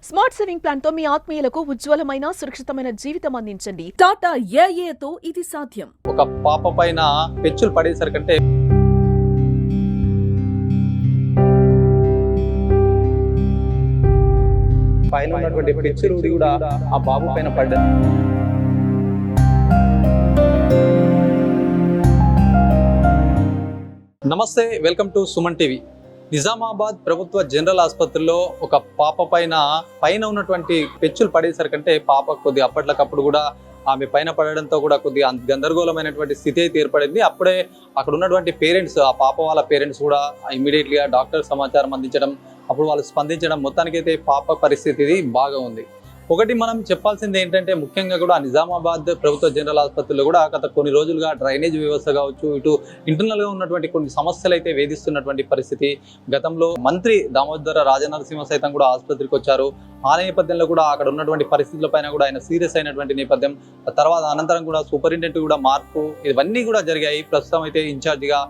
Smart saving plan తో మీ ఆత్మీయులకు ఉజ్వలమైన సురక్షితమైన జీవితం అందించండి. టాటా ఏఏతో ఇది సాధ్యం. ఒక పాప పైన పెచ్చులు పడేసరికంటే పైన ఉన్నటువంటి పెచ్చులు కూడా ఆ బాబు పైన పడ్డా. నమస్తే, welcome to Suman TV. Nizamabad ప్రభుత్వ జనరల్ ఆసుపత్రిలో ఒక పాప పైన ఉన్నటువంటి పెచ్చులు పడేసరికంటే పాప కొద్ది అప్పట్లకప్పుడు కూడా ఆమె పైన పడడంతో కూడా కొద్దిగా గందరగోళమైనటువంటి స్థితి అయితే ఏర్పడింది. అప్పుడే అక్కడ ఉన్నటువంటి పేరెంట్స్, ఆ పాప వాళ్ళ పేరెంట్స్ కూడా ఇమ్మీడియట్లీగా డాక్టర్ సమాచారం అందించడం, అప్పుడు వాళ్ళు స్పందించడం, మొత్తానికైతే పాప పరిస్థితి బాగా ఉంది. ఒకటి మనం చెప్పాల్సింది ఏంటంటే, ముఖ్యంగా కూడా నిజామాబాద్ ప్రభుత్వ జనరల్ ఆసుపత్రిలో కూడా గత కొన్ని రోజులుగా డ్రైనేజ్ వ్యవస్థ కావచ్చు, ఇటు ఇంటర్నల్గా ఉన్నటువంటి కొన్ని సమస్యలు అయితే వేధిస్తున్నటువంటి పరిస్థితి. గతంలో మంత్రి దామోదర రాజనరసింహ సైతం కూడా ఆసుపత్రికి వచ్చారు. ఆ నేపథ్యంలో కూడా అక్కడ ఉన్నటువంటి పరిస్థితుల పైన కూడా ఆయన సీరియస్ అయినటువంటి నేపథ్యం. తర్వాత అనంతరం కూడా సూపరింటెండెంట్ కూడా మార్పు, ఇవన్నీ కూడా జరిగాయి. ప్రస్తుతం అయితే ఇన్ఛార్జిగా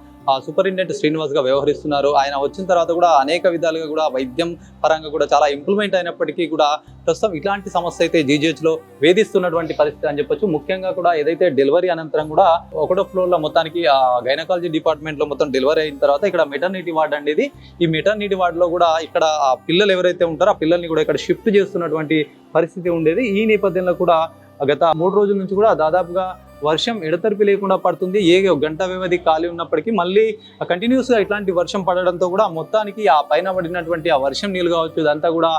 సూపరింటెండెంట్ శ్రీనివాస్ గా వ్యవహరిస్తున్నారు. ఆయన వచ్చిన తర్వాత కూడా అనేక విధాలుగా కూడా వైద్యం పరంగా కూడా చాలా ఇంప్రూవ్మెంట్ అయినప్పటికీ కూడా ప్రస్తుతం ఇట్లాంటి సమస్య అయితే జీజీహెచ్ లో వేధిస్తున్నటువంటి పరిస్థితి అని చెప్పొచ్చు. ముఖ్యంగా కూడా ఏదైతే డెలివరీ అనంతరం కూడా ఒకటో ఫ్లోర్ లో మొత్తానికి గైనకాలజీ డిపార్ట్మెంట్ లో మొత్తం డెలివరీ అయిన తర్వాత ఇక్కడ మెటర్నిటీ వార్డ్ అనేది, ఈ మెటర్నిటీ వార్డ్ లో కూడా ఇక్కడ ఆ పిల్లలు ఎవరైతే ఉంటారో ఆ పిల్లల్ని కూడా ఇక్కడ షిఫ్ట్ చేస్తున్నటువంటి పరిస్థితి ఉండేది. ఈ నేపథ్యంలో కూడా గత 3 రోజుల నుంచి కూడా దాదాపుగా వర్షం ఎడతెరిపి లేకుండా పడుతుంది. ఏ గంట వ్యవధి ఖాళీ ఉన్నప్పటికీ మళ్ళీ కంటిన్యూస్ గా ఇట్లాంటి వర్షం పడడంతో కూడా మొత్తానికి ఆ పైన పడినటువంటి ఆ వర్షం నీళ్ళు కావచ్చు, ఇదంతా కూడా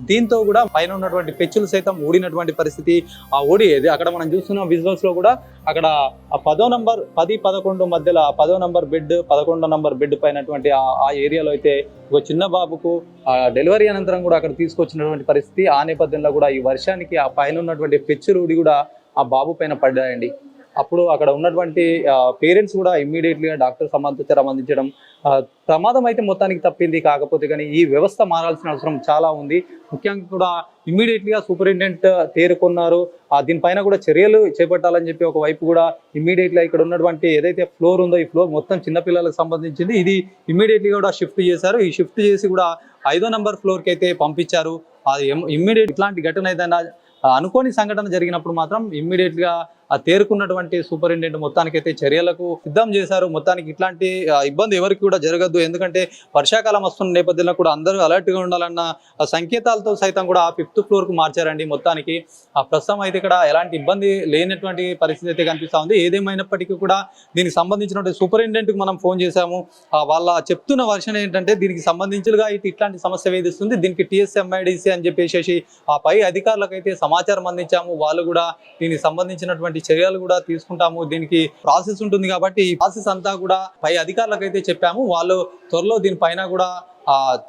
దీంతో కూడా పైన ఉన్నటువంటి పెచ్చులు సైతం ఊడినటువంటి పరిస్థితి. ఆ ఊడేది అక్కడ మనం చూస్తున్న విజువల్స్ లో కూడా అక్కడ 10వ నంబర్ 10-11 మధ్యలో 10వ నంబర్ బెడ్ 11వ నంబర్ బెడ్ పైనటువంటి ఆ ఏరియాలో అయితే ఒక చిన్న బాబుకు డెలివరీ అనంతరం కూడా అక్కడ తీసుకొచ్చినటువంటి పరిస్థితి. ఆ నేపథ్యంలో కూడా ఈ వర్షానికి ఆ పైన ఉన్నటువంటి పెచ్చులు ఊడి కూడా ఆ బాబు పైన పడ్డాయండి. అప్పుడు అక్కడ ఉన్నటువంటి పేరెంట్స్ కూడా ఇమ్మీడియట్లీగా డాక్టర్ సమాచారం అందించడం, ప్రమాదం అయితే మొత్తానికి తప్పింది. కాకపోతే కానీ ఈ వ్యవస్థ మారాల్సిన అవసరం చాలా ఉంది. ముఖ్యంగా కూడా ఇమ్మీడియట్లీగా సూపరింటెండెంట్ తేరుకున్నారు. దీనిపైన కూడా చర్యలు చేపట్టాలని చెప్పి ఒకవైపు కూడా ఇమ్మీడియట్గా ఇక్కడ ఉన్నటువంటి ఏదైతే ఫ్లోర్ ఉందో ఈ ఫ్లోర్ మొత్తం చిన్నపిల్లలకు సంబంధించింది. ఇది ఇమ్మీడియట్లీగా కూడా షిఫ్ట్ చేశారు. ఈ షిఫ్ట్ చేసి కూడా 5వ నంబర్ ఫ్లోర్కి అయితే పంపించారు. అది ఇమ్మీడియట్ ఇట్లాంటి ఘటన ఏదైనా అనుకోని సంఘటన జరిగినప్పుడు మాత్రం ఇమ్మీడియట్గా తేరుకున్నటువంటి సూపరింటెండెంట్ మొత్తానికైతే చర్యలకు సిద్ధం చేశారు. మొత్తానికి ఇట్లాంటి ఇబ్బంది ఎవరికి కూడా జరగద్దు. ఎందుకంటే వర్షాకాలం వస్తున్న నేపథ్యంలో కూడా అందరూ అలర్ట్గా ఉండాలన్న సంకేతాలతో సైతం కూడా 5th ఫ్లోర్కు మార్చారండి. మొత్తానికి ప్రస్తుతం అయితే ఇక్కడ ఎలాంటి ఇబ్బంది లేనటువంటి పరిస్థితి అయితే కనిపిస్తూ ఉంది. ఏదేమైనప్పటికీ కూడా దీనికి సంబంధించినటువంటి సూపరింటెండెంట్కి మనం ఫోన్ చేశాము. వాళ్ళ చెప్తున్న వర్షన్ ఏంటంటే, దీనికి సంబంధించిగా ఇట్లాంటి సమస్య వేధిస్తుంది, దీనికి TSMIDC అని చెప్పేసి ఆ పై అధికారులకు అయితే సమాచారం అందించాము. వాళ్ళు కూడా దీనికి సంబంధించినటువంటి చర్యలు కూడా తీసుకుంటాము. దీనికి ప్రాసెస్ ఉంటుంది కాబట్టి ఈ ప్రాసెస్ అంతా కూడా పై అధికారులకు అయితే చెప్పాము. వాళ్ళు త్వరలో దీనిపైన కూడా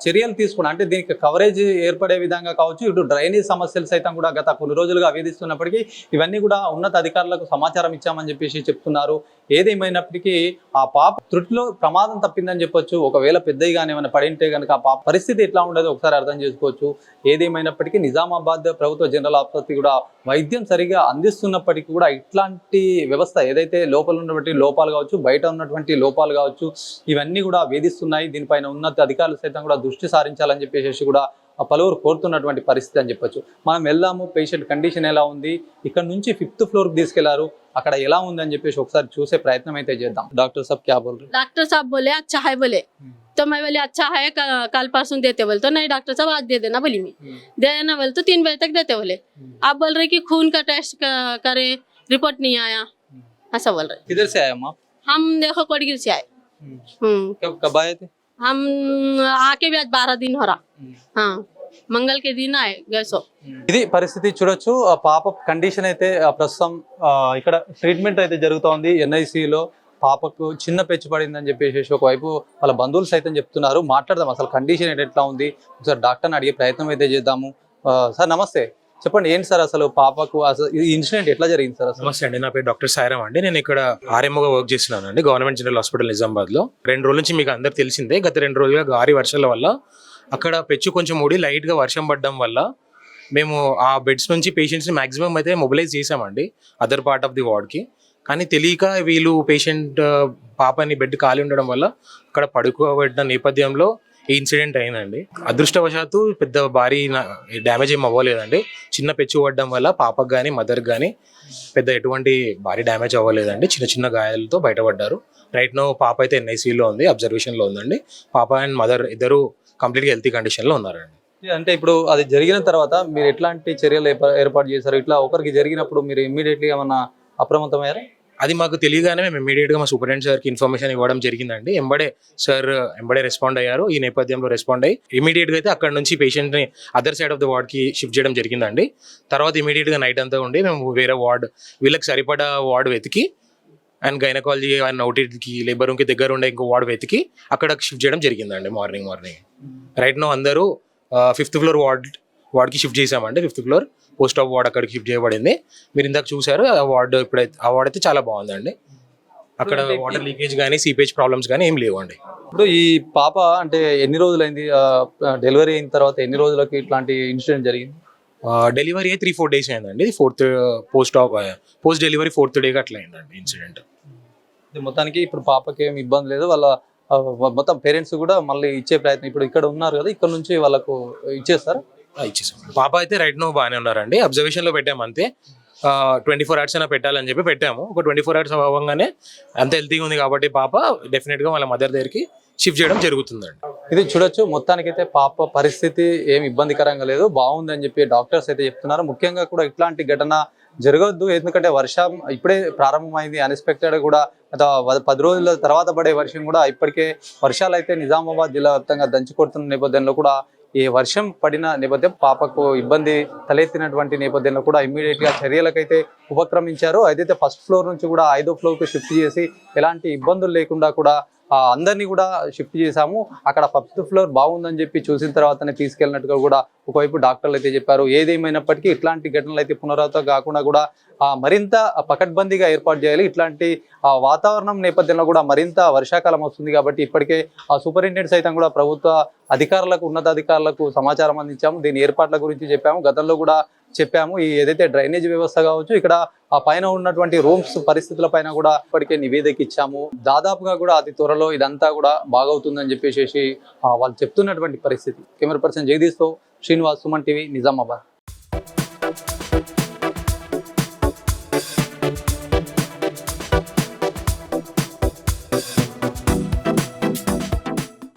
చర్యలు తీసుకున్నా, అంటే దీనికి కవరేజ్ ఏర్పడే విధంగా కావచ్చు, ఇటు డ్రైనేజ్ సమస్యలు సైతం కూడా గత కొన్ని రోజులుగా వేధిస్తున్నప్పటికీ ఇవన్నీ కూడా ఉన్నత అధికారులకు సమాచారం ఇచ్చామని చెప్పేసి చెప్తున్నారు. ఏదేమైనప్పటికీ ఆ పాప త్రుటిలో ప్రమాదం తప్పిందని చెప్పొచ్చు. ఒకవేళ పెద్దగానే ఏమైనా పడింటే కనుక ఆ పాప పరిస్థితి ఎట్లా ఉండదో ఒకసారి అర్థం చేసుకోవచ్చు. ఏదేమైనప్పటికీ నిజామాబాద్ ప్రభుత్వ జనరల్ ఆసుపత్రి కూడా వైద్యం సరిగా అందిస్తున్నప్పటికీ కూడా ఇట్లాంటి వ్యవస్థ ఏదైతే లోపల ఉన్నటువంటి లోపాలు కావచ్చు, బయట ఉన్నటువంటి లోపాలు కావచ్చు, ఇవన్నీ కూడా వేధిస్తున్నాయి. దీనిపైన ఉన్నత అధికారులు సైతం కూడా దృష్టి సారించాలని చెప్పేసి కూడా పలువురు కోరుతున్నటువంటి పరిస్థితి అని చెప్పొచ్చు. మనం వెళ్దాము, పేషెంట్ కండిషన్ ఎలా ఉంది, ఇక్కడ నుంచి 5th ఫ్లోర్కి తీసుకెళ్లారు, అక్కడ ఎలా ఉంది అని చెప్పేసి ఒకసారి చూసే ప్రయత్నం అయితే చేద్దాం. డాక్టర్ సాబ్ క్యా బోల్ రहे? डॉक्टर साहब बोले अच्छा है बोले, तो मैं बोले अच्छा है कल परसों देते बोले, तो नहीं डॉक्टर साहब आज दे देना बोली, मैं दे देना बोले तो 3 बजे तक देते बोले। आप बोल रहे कि खून का टेस्ट करे, रिपोर्ट नहीं आया, ऐसा बोल रहे। किधर से आए हम आप? हम देखो कोटगिर से आए। कब आए थे? हम आके भी आज 12 दिन हो रहा। हाँ, మంగళ के दिन आए गैसो। ఇది పరిస్థితి చూడొచ్చు. ఆ పాప కండిషన్ అయితే ప్రస్తుతం ఇక్కడ ట్రీట్మెంట్ అయితే జరుగుతోంది NICలో. పాపకు చిన్న పెచ్చు పడిందని చెప్పేసి ఒకవైపు వాళ్ళ బంధువులు సైతం చెప్తున్నారు. మాట్లాడదాం అసలు కండిషన్ ఎట్లా ఉంది, ఒకసారి డాక్టర్ని అడిగే ప్రయత్నం అయితే చేద్దాము. సార్ నమస్తే, చెప్పండి ఏంటి సార్ అసలు పాపకు అసలు ఈ ఇన్సిడెంట్ ఎట్లా జరిగింది సార్? నమస్తే అండి, నా పేరు డాక్టర్ సాయిరామ్ అండి. నేను ఇక్కడ RMOగా వర్క్ చేస్తున్నాను అండి, గవర్నమెంట్ జనరల్ హాస్పిటల్ నిజామాబాద్ లో. 2 రోజుల నుంచి మీకు అందరికి తెలిసిందే, గత 2 రోజులుగా భారీ వర్షాల వల్ల అక్కడ పెచ్చు కొంచెం ఊడి లైట్ గా వర్షం పడడం వల్ల మేము ఆ బెడ్స్ నుంచి పేషెంట్స్ ని మాక్సిమం అయితే మొబిలైజ్ చేసామండి other part of the ward కి. కానీ తెలియక వీళ్ళు పేషెంట్ పాపని బెడ్ ఖాళీ ఉండడం వల్ల అక్కడ పడుకోబెట్టిన నేపథ్యంలో ఈ ఇన్సిడెంట్ అయిందండి. అదృష్టవశాత్తు పెద్ద భారీ డ్యామేజ్ ఏం అవ్వలేదండి. చిన్న పెచ్చు పడడం వల్ల పాపకు కానీ మదర్కి కానీ పెద్ద ఎటువంటి భారీ డ్యామేజ్ అవ్వలేదండి. చిన్న చిన్న గాయాలతో బయటపడ్డారు. రైట్ నో పాప అయితే ఎన్ఐసీలో ఉంది, అబ్జర్వేషన్లో ఉందండి. పాప అండ్ మదర్ ఇద్దరు కంప్లీట్గా హెల్తీ కండిషన్లో ఉన్నారండి. అంటే ఇప్పుడు అది జరిగిన తర్వాత మీరు ఎట్లాంటి చర్యలు ఏర్పాటు చేశారు? ఇట్లా ఒకరికి జరిగినప్పుడు మీరు ఇమ్మీడియట్లీ ఏమన్నా అప్రమత్తమయ్యారా? అది మాకు తెలియగానే మేము ఇమీడియట్గా మా సూపరింటెండెంట్ సార్కి ఇన్ఫర్మేషన్ ఇవ్వడం జరిగిందండి. ఎంబడే రెస్పాండ్ అయ్యారు. ఈ నేపథ్యంలో రెస్పాండ్ అయ్యి ఇమీడియట్గా అయితే అక్కడ నుంచి పేషెంట్ని అదర్ సైడ్ ఆఫ్ ద వార్డ్కి షిఫ్ట్ చేయడం జరిగిందండి. తర్వాత ఇమీడియట్గా నైట్ అంతా ఉండి మేము వేరే వార్డ్, వీళ్ళకి సరిపడా వార్డ్ వెతికి అండ్ గైనకాలజీ అండ్ ఓటీకి లేబర్ రూమ్కి దగ్గర ఉండే ఇంకో వార్డ్ వెతికి అక్కడ షిఫ్ట్ చేయడం జరిగిందండి. మార్నింగ్ రైట్ నో అందరూ 5th ఫ్లోర్ వార్డ్కి షిఫ్ట్ చేసామండి. 5th floor post of ward అక్కడికి షిఫ్ట్ చేయబడింది. మీరు ఇందాక చూసారు ఆ వార్డ్. ఇప్పుడైతే ఆ వార్డ్ అయితే చాలా బాగుందండి. అక్కడ వాటర్ లీకేజ్ కానీ సీపేజ్ ప్రాబ్లమ్స్ కానీ ఏం లేవండి. ఇప్పుడు ఈ పాప అంటే ఎన్ని రోజులైంది డెలివరీ అయిన తర్వాత? ఎన్ని రోజులకి ఇట్లాంటి ఇన్సిడెంట్ జరిగింది? డెలివరీ అయితే 3-4 days అయిందండి. పోస్ట్ డెలివరీ 4th డే అట్లా అయిందండి ఇన్సిడెంట్. మొత్తానికి ఇప్పుడు పాపకి ఏమి ఇబ్బంది లేదు. వాళ్ళ మొత్తం పేరెంట్స్ కూడా మళ్ళీ ఇచ్చే ప్రయత్నం ఇప్పుడు ఇక్కడ ఉన్నారు కదా, ఇక్కడ నుంచి వాళ్ళకు ఇచ్చేస్తారు. ఇచ్చేసాం. పాప అయితే రైట్ నో బాగానే ఉన్నారండి. అబ్జర్వేషన్లో పెట్టాము అంతే. 24 hours అయినా పెట్టాలని చెప్పి పెట్టాము. ఒక 24 hours అవ్వగానే అంత హెల్తీగా ఉంది కాబట్టి పాప డెఫినెట్గా వాళ్ళ మదర్ దగ్గరికి షిఫ్ట్ చేయడం జరుగుతుందండి. ఇది చూడొచ్చు. మొత్తానికైతే పాప పరిస్థితి ఏమి ఇబ్బందికరంగా లేదు, బాగుందని చెప్పి డాక్టర్స్ అయితే చెప్తున్నారు. ముఖ్యంగా కూడా ఇట్లాంటి ఘటన జరగద్దు, ఎందుకంటే వర్షం ఇప్పుడే ప్రారంభమైంది. అన్ఎక్స్పెక్టెడ్ కూడా 10 రోజుల తర్వాత పడే వర్షం కూడా ఇప్పటికే వర్షాలు అయితే నిజామాబాద్ జిల్లా వ్యాప్తంగా దంచి కొడుతున్న నేపథ్యంలో కూడా ఈ వర్షం పడిన నేపథ్యం పాపకు ఇబ్బంది తలెత్తినటువంటి నేపథ్యంలో కూడా ఇమ్మీడియట్గా చర్యలకైతే ఉపక్రమించారు. అయితే 1st ఫ్లోర్ నుంచి కూడా 5వ ఫ్లోర్కు షిఫ్ట్ చేసి ఎలాంటి ఇబ్బందులు లేకుండా కూడా అందరినీ కూడా షిఫ్ట్ చేశాము. అక్కడ 1st ఫ్లోర్ బాగుందని చెప్పి చూసిన తర్వాతనే తీసుకెళ్ళినట్టుగా కూడా ఒకవైపు డాక్టర్లు అయితే చెప్పారు. ఏదేమైనప్పటికీ ఇట్లాంటి ఘటనలు అయితే పునరావృతం కాకుండా కూడా మరింత పకడ్బందీగా ఏర్పాటు చేయాలి. ఇట్లాంటి వాతావరణం నేపథ్యంలో కూడా మరింత వర్షాకాలం వస్తుంది కాబట్టి ఇప్పటికే సూపరింటెండెంట్ సైతం కూడా ప్రభుత్వ అధికారులకు, ఉన్నతాధికారులకు సమాచారం అందించాము. దీని ఏర్పాట్ల గురించి చెప్పాము, గతంలో కూడా చెప్పాము. ఈ ఏదైతే డ్రైనేజ్ వ్యవస్థ కావచ్చు, ఇక్కడ ఆ పైన ఉన్నటువంటి రూమ్స్ పరిస్థితుల పైన కూడా ఇప్పటికే నివేదిక ఇచ్చాము. దాదాపుగా కూడా అతి త్వరలో ఇదంతా కూడా బాగవుతుందని చెప్పేసి వాళ్ళు చెప్తున్నటువంటి పరిస్థితి. కెమెరా పర్సన్ జగదీష్తో శ్రీనివాస్, సుమన్ టీవీ, నిజామాబాద్.